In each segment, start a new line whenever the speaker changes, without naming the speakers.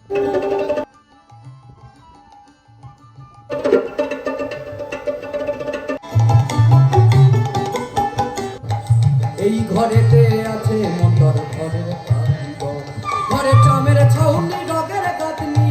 এই ঘরেতে আছে মন্দর ঘরের কারিগর, ঘরে চামের ছাউনি রগের গাঁথনি।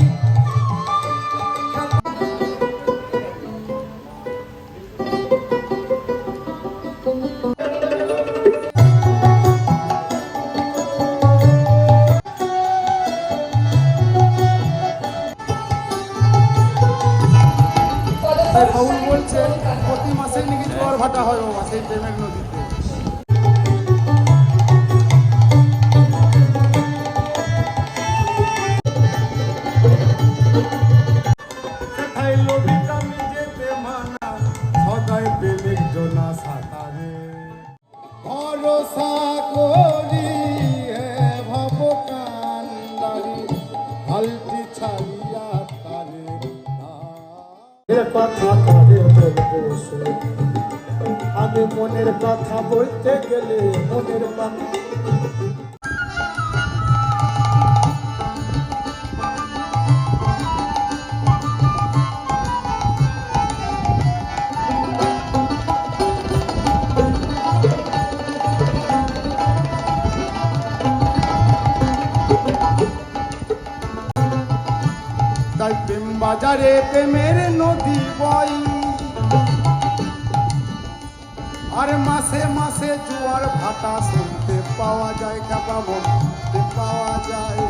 বাউল বলছেন প্রতি মাসে নাকি জোয়ার ভাটা হয় বাবা সেই প্রেমের নদীতে। ভরসা করি হে ভব কান্দারি হালটি ছাড়িয়া তারে কথা করে বলবো আমি মনের কথা বলতে গেলে মনের কথা তাই প্রেম বাজারে প্রেমের নদী বই আর মাসে মাসে জোয়ার ভাটা শুনতে পাওয়া যায় কাপা বলতে পাওয়া যায়।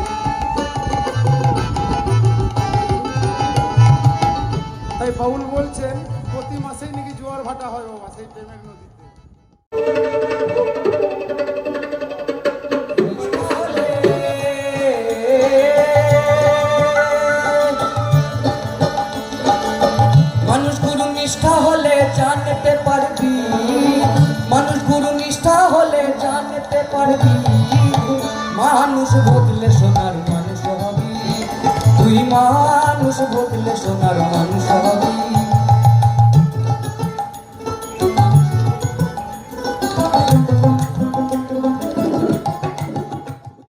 তাই বাউল বলছেন প্রতি মাসেই নাকি জোয়ার ভাটা হয় বাবা সেই প্রেমের নদীতে।
মানুষ গুরু নিষ্ঠা হলে জানতে পারবি, মানুষ গুরু নিষ্ঠা হলে জানতে পারবি, মানুষ বদলে সোনার মানুষ হবি, তুই মানুষ বদলে সোনার মানুষ হবি।